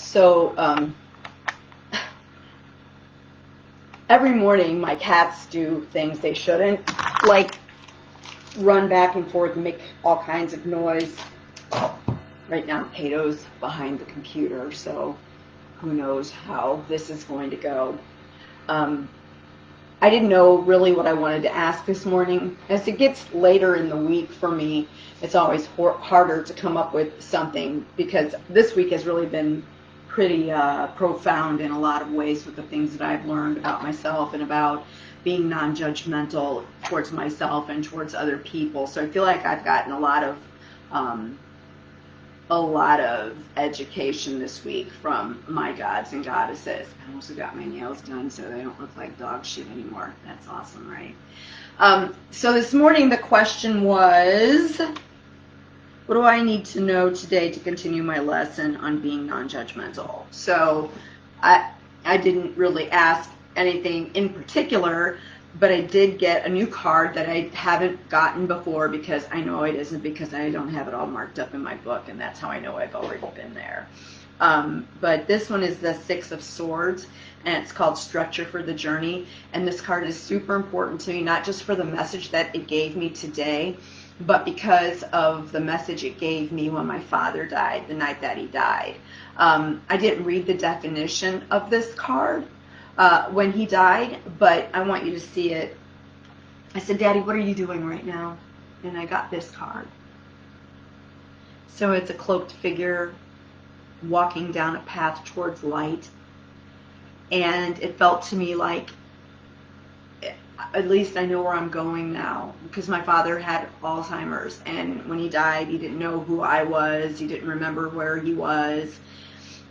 So every morning my cats do things they shouldn't, like run back and forth and make all kinds of noise. Right now Pato's behind the computer, so who knows how this is going to go. I didn't know really what I wanted to ask this morning. As it gets later in the week for me, it's always harder to come up with something, because this week has really been pretty profound in a lot of ways with the things that I've learned about myself and about being non-judgmental towards myself and towards other people. So I feel like I've gotten a lot of education this week from my gods and goddesses. I also got my nails done so they don't look like dog shit anymore. That's awesome, right? So this morning the question was, what do I need to know today to continue my lesson on being non-judgmental? So I didn't really ask anything in particular, but I did get a new card that I haven't gotten before, because I know it isn't because I don't have it all marked up in my book, and that's how I know I've already been there. But this one is the Six of Swords, and it's called Structure for the Journey. And this card is super important to me, not just for the message that it gave me today, but because of the message it gave me when my father died, the night that he died. I didn't read the definition of this card when he died, but I want you to see it. I said, Daddy, what are you doing right now? And I got this card. So it's a cloaked figure walking down a path towards light. And it felt to me like, at least I know where I'm going now, because my father had Alzheimer's, and when he died, he didn't know who I was. He didn't remember where he was.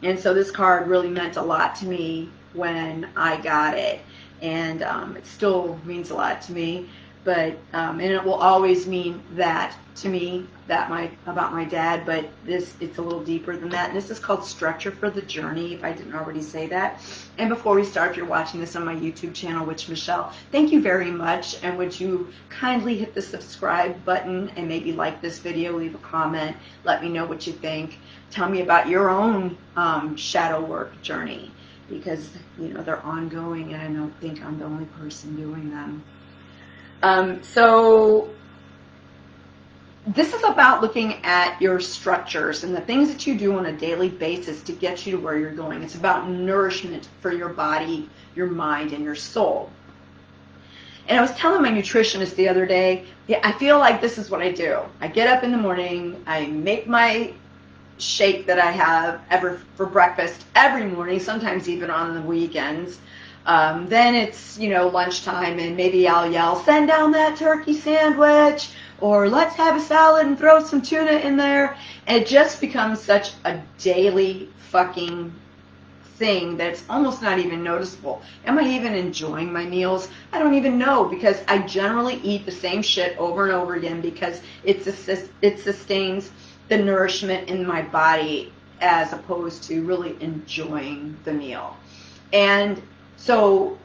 And so this card really meant a lot to me when I got it, and it still means a lot to me. But and it will always mean that to me, about my dad. But it's a little deeper than that. And this is called Structure for the Journey, if I didn't already say that. And before we start, if you're watching this on my YouTube channel, which Michelle, thank you very much. And would you kindly hit the subscribe button and maybe like this video, leave a comment, let me know what you think. Tell me about your own shadow work journey, because they're ongoing, and I don't think I'm the only person doing them. So this is about looking at your structures and the things that you do on a daily basis to get you to where you're going. It's about nourishment for your body, your mind, and your soul. And I was telling my nutritionist the other day, I feel like this is what I do. I get up in the morning, I make my shake that I have for breakfast every morning, sometimes even on the weekends. Then it's, lunchtime, and maybe I'll yell, send down that turkey sandwich, or let's have a salad and throw some tuna in there. And it just becomes such a daily fucking thing that it's almost not even noticeable. Am I even enjoying my meals? I don't even know, because I generally eat the same shit over and over again, because it sustains the nourishment in my body, as opposed to really enjoying the meal. And so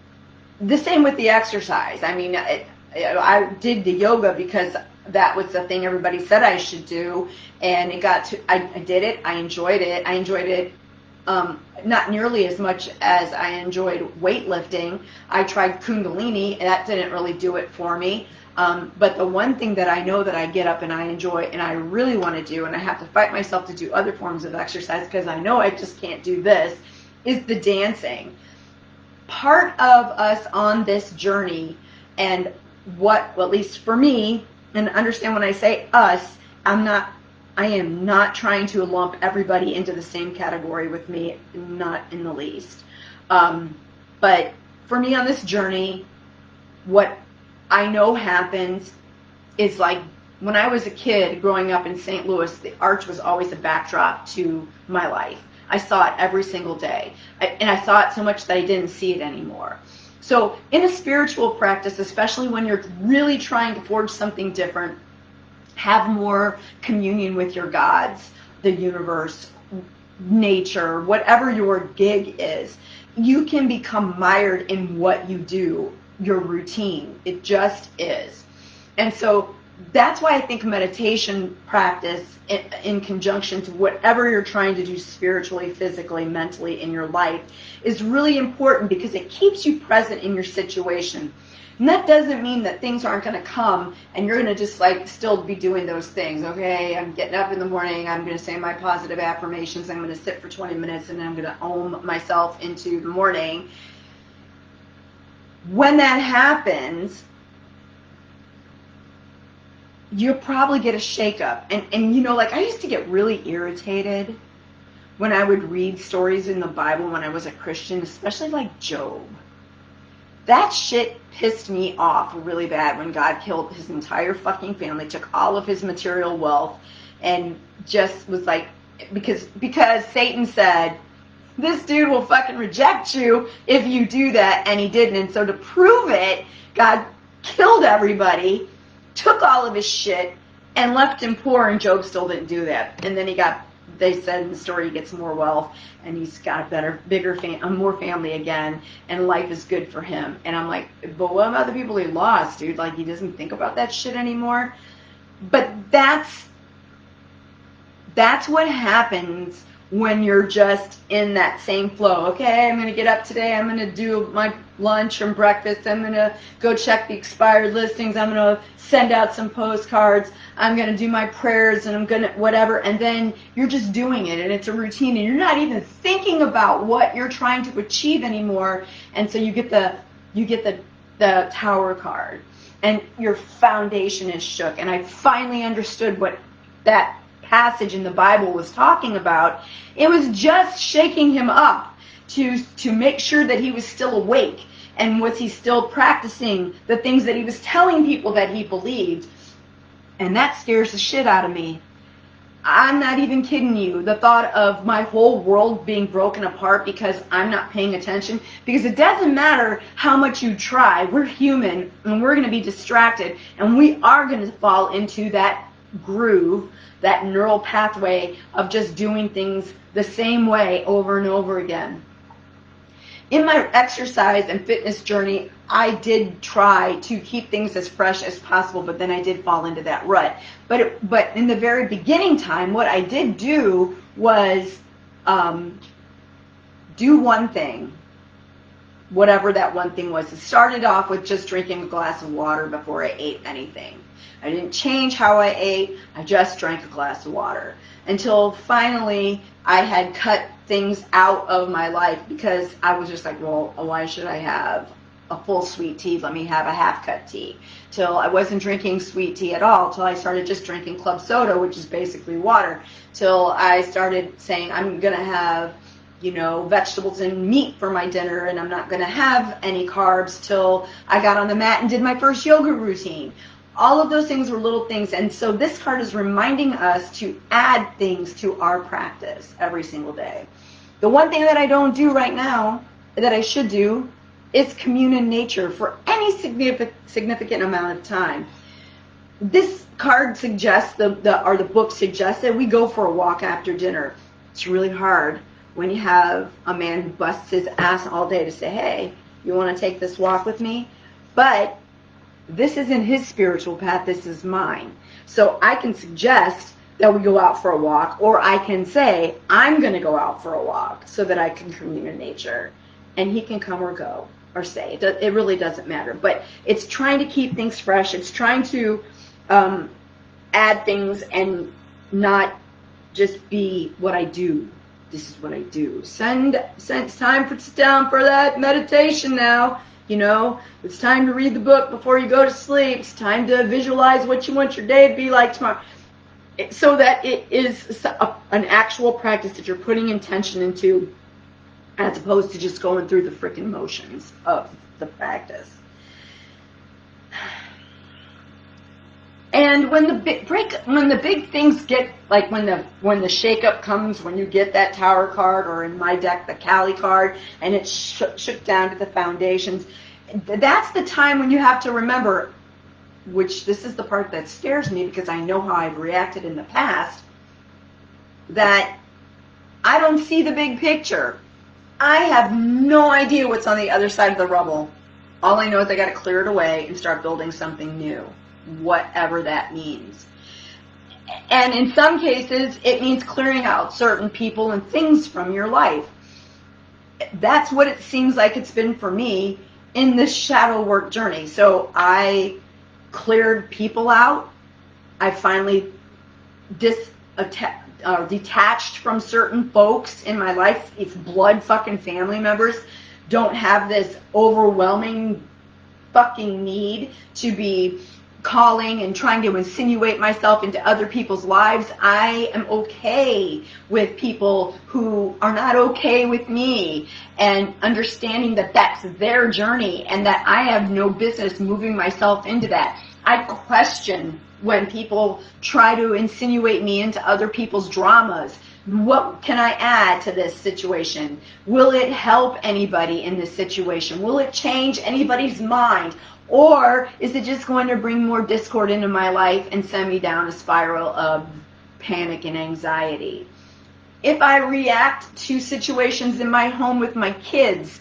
the same with the exercise. I mean, I did the yoga because that was the thing everybody said I should do, and I did it. I enjoyed it. Not nearly as much as I enjoyed weightlifting. I tried Kundalini, and that didn't really do it for me. But the one thing that I know that I get up and I enjoy and I really want to do, and I have to fight myself to do other forms of exercise because I know I just can't do this, is the dancing. Part of us on this journey, and at least for me, and understand when I say us, I am not trying to lump everybody into the same category with me, not in the least. But for me on this journey, what I know happens is, like, when I was a kid growing up in St. Louis, the arch was always a backdrop to my life. I saw it every single day. And I saw it so much that I didn't see it anymore. So in a spiritual practice, especially when you're really trying to forge something different, have more communion with your gods, the universe, nature, whatever your gig is, you can become mired in what you do, your routine. It just is. And so that's why I think meditation practice in conjunction to whatever you're trying to do spiritually, physically, mentally in your life is really important, because it keeps you present in your situation. And that doesn't mean that things aren't going to come and you're going to just like still be doing those things. Okay, I'm getting up in the morning, I'm going to say my positive affirmations, I'm going to sit for 20 minutes, and then I'm going to ohm myself into the morning. When that happens, you'll probably get a shakeup. And you know, like I used to get really irritated when I would read stories in the Bible when I was a Christian, especially like Job. That shit pissed me off really bad when God killed his entire fucking family, took all of his material wealth, and just was like, because Satan said, this dude will fucking reject you if you do that, and he didn't. And so to prove it, God killed everybody, took all of his shit, and left him poor, and Job still didn't do that. And then they said in the story, he gets more wealth, and he's got a bigger more family again, and life is good for him. And I'm like, but what about the people he lost, dude? Like, he doesn't think about that shit anymore. But that's what happens when you're just in that same flow. Okay, I'm going to get up today, I'm going to do my lunch and breakfast, I'm going to go check the expired listings, I'm going to send out some postcards, I'm going to do my prayers, and I'm going to whatever, and then you're just doing it, and it's a routine, and you're not even thinking about what you're trying to achieve anymore. And so you get the Tower card, and your foundation is shook. And I finally understood what that passage in the Bible was talking about. It was just shaking him up to make sure that he was still awake, and was he still practicing the things that he was telling people that he believed. And that scares the shit out of me. I'm not even kidding you. The thought of my whole world being broken apart because I'm not paying attention, because it doesn't matter how much you try, we're human, and we're going to be distracted, and we are going to fall into that groove, that neural pathway of just doing things the same way over and over again. In my exercise and fitness journey, I did try to keep things as fresh as possible, but then I did fall into that rut. But in the very beginning time, what I did do was do one thing, whatever that one thing was. It started off with just drinking a glass of water before I ate anything. I didn't change how I ate. I just drank a glass of water until finally I had cut things out of my life, because I was just like, well, why should I have a full sweet tea? Let me have a half-cut tea. Till I wasn't drinking sweet tea at all, till I started just drinking club soda, which is basically water, till I started saying I'm going to have, vegetables and meat for my dinner, and I'm not going to have any carbs, till I got on the mat and did my first yoga routine. All of those things were little things. And so this card is reminding us to add things to our practice every single day. The one thing that I don't do right now that I should do is commune in nature for any significant amount of time. This card suggests, the book suggests, that we go for a walk after dinner. It's really hard when you have a man who busts his ass all day to say, hey, you want to take this walk with me? But this isn't his spiritual path, this is mine. So I can suggest that we go out for a walk, or I can say, I'm going to go out for a walk so that I can commune in nature. And he can come or go or stay. It really doesn't matter. But it's trying to keep things fresh. It's trying to add things and not just be what I do. This is what I do. It's time to sit down for that meditation now. It's time to read the book before you go to sleep. It's time to visualize what you want your day to be like tomorrow. So that it is an actual practice that you're putting intention into, as opposed to just going through the freaking motions of the practice. And when the big things get, like when the shakeup comes, when you get that Tower card, or in my deck the Kali card, and it's shook down to the foundations, that's the time when you have to remember, which this is the part that scares me because I know how I've reacted in the past, that I don't see the big picture. I have no idea what's on the other side of the rubble. All I know is I got to clear it away and start building something new. whatever that means. And in some cases, it means clearing out certain people and things from your life. That's what it seems like it's been for me in this shadow work journey. So I cleared people out. I finally detached from certain folks in my life. It's blood fucking family members. Don't have this overwhelming fucking need to be calling and trying to insinuate myself into other people's lives. I am okay with people who are not okay with me, and understanding that that's their journey and that I have no business moving myself into that. I question when people try to insinuate me into other people's dramas. What can I add to this situation? Will it help anybody in this situation? Will it change anybody's mind? Or is it just going to bring more discord into my life and send me down a spiral of panic and anxiety? If I react to situations in my home with my kids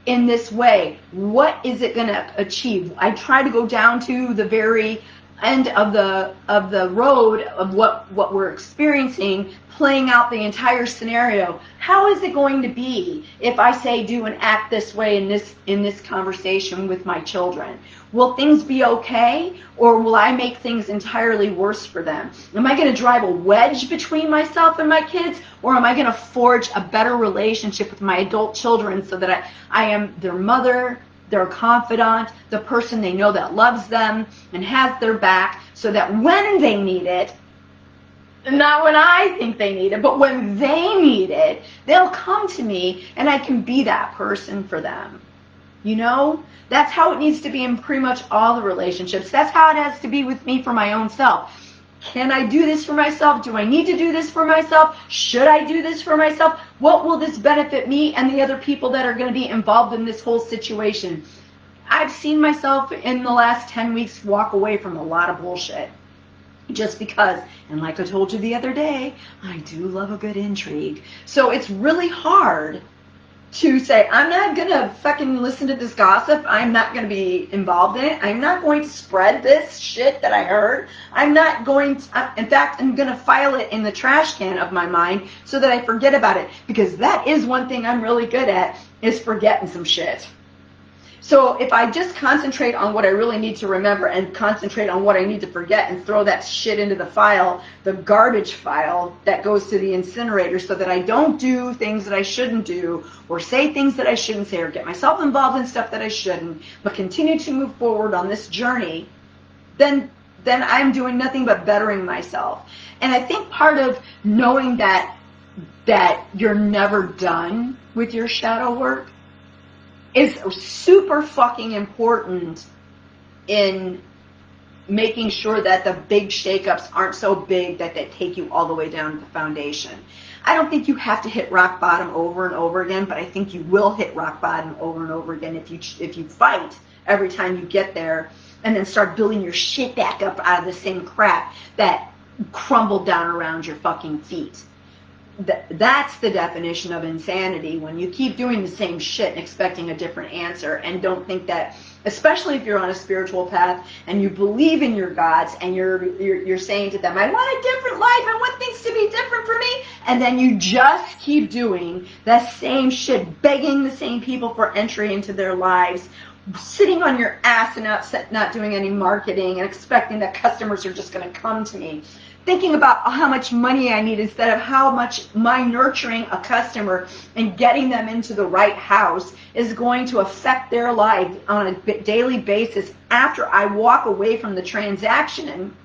in this way, what is it going to achieve? I try to go down to the very end of the road of what we're experiencing, playing out the entire scenario. How is it going to be if I say, do and act this way in this conversation with my children? Will things be okay, or will I make things entirely worse for them? Am I going to drive a wedge between myself and my kids, or am I going to forge a better relationship with my adult children so that I am their mother, their confidant, the person they know that loves them and has their back, so that when they need it, not when I think they need it, but when they need it, they'll come to me and I can be that person for them. You know, that's how it needs to be in pretty much all the relationships. That's how it has to be with me for my own self. Can I do this for myself? Do I need to do this for myself? Should I do this for myself? What will this benefit me and the other people that are going to be involved in this whole situation? I've seen myself in the last 10 weeks walk away from a lot of bullshit. Just because, and like I told you the other day, I do love a good intrigue. So it's really hard to say, I'm not going to fucking listen to this gossip. I'm not going to be involved in it. I'm not going to spread this shit that I heard. I'm not going to, in fact, I'm going to file it in the trash can of my mind so that I forget about it. Because that is one thing I'm really good at, is forgetting some shit. So if I just concentrate on what I really need to remember and concentrate on what I need to forget and throw that shit into the file, the garbage file that goes to the incinerator, so that I don't do things that I shouldn't do or say things that I shouldn't say or get myself involved in stuff that I shouldn't, but continue to move forward on this journey, then I'm doing nothing but bettering myself. And I think part of knowing that you're never done with your shadow work is super fucking important in making sure that the big shakeups aren't so big that they take you all the way down to the foundation. I don't think you have to hit rock bottom over and over again, but I think you will hit rock bottom over and over again if you fight every time you get there, and then start building your shit back up out of the same crap that crumbled down around your fucking feet. That's the definition of insanity, when you keep doing the same shit and expecting a different answer, and don't think that, especially if you're on a spiritual path and you believe in your gods and you're saying to them, I want a different life, I want things to be different for me, and then you just keep doing that same shit, begging the same people for entry into their lives, sitting on your ass and not doing any marketing and expecting that customers are just going to come to me. Thinking about how much money I need instead of how much my nurturing a customer and getting them into the right house is going to affect their life on a daily basis after I walk away from the transaction.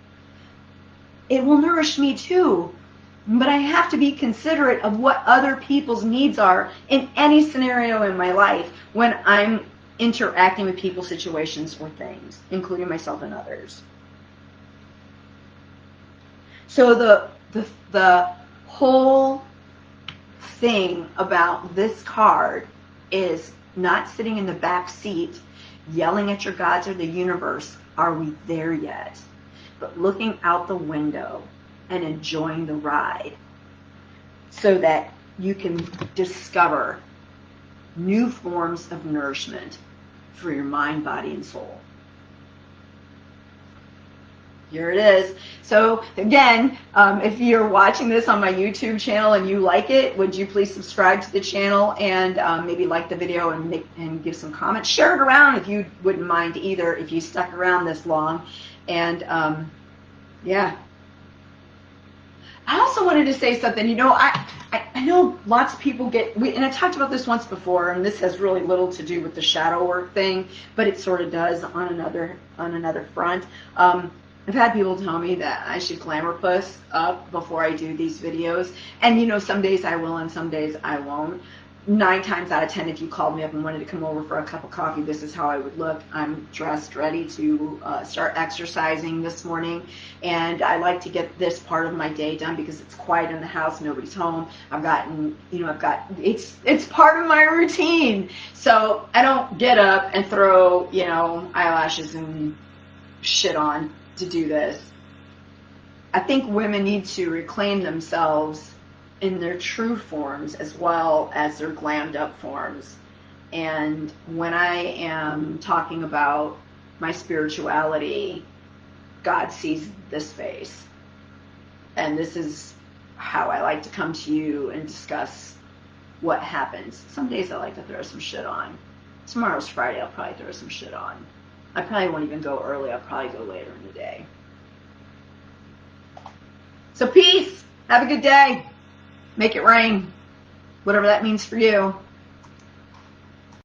It will nourish me too. But I have to be considerate of what other people's needs are in any scenario in my life when I'm interacting with people, situations, or things, including myself and others. So the whole thing about this card is not sitting in the back seat yelling at your gods or the universe, are we there yet? But looking out the window and enjoying the ride so that you can discover new forms of nourishment for your mind, body, and soul. Here it is. So again, if you're watching this on my YouTube channel and you like it, would you please subscribe to the channel and maybe like the video and give some comments. Share it around if you wouldn't mind either, if you stuck around this long. And yeah. I also wanted to say something. You know, I know lots of people and I talked about this once before, and this has really little to do with the shadow work thing, but it sort of does on another front. I've had people tell me that I should glamour puss up before I do these videos, and you know, some days I will and some days I won't. 9 times out of 10, if you called me up and wanted to come over for a cup of coffee, this is how I would look. I'm dressed, ready to start exercising this morning, and I like to get this part of my day done because it's quiet in the house, nobody's home. It's part of my routine, so I don't get up and throw, you know, eyelashes and shit on to do this. I think women need to reclaim themselves in their true forms as well as their glammed up forms. And when I am talking about my spirituality, God sees this face. And this is how I like to come to you and discuss what happens. Some days I like to throw some shit on. Tomorrow's Friday, I'll probably throw some shit on. I probably won't even go early, I'll probably go later in the day. So peace, have a good day. Make it rain, whatever that means for you.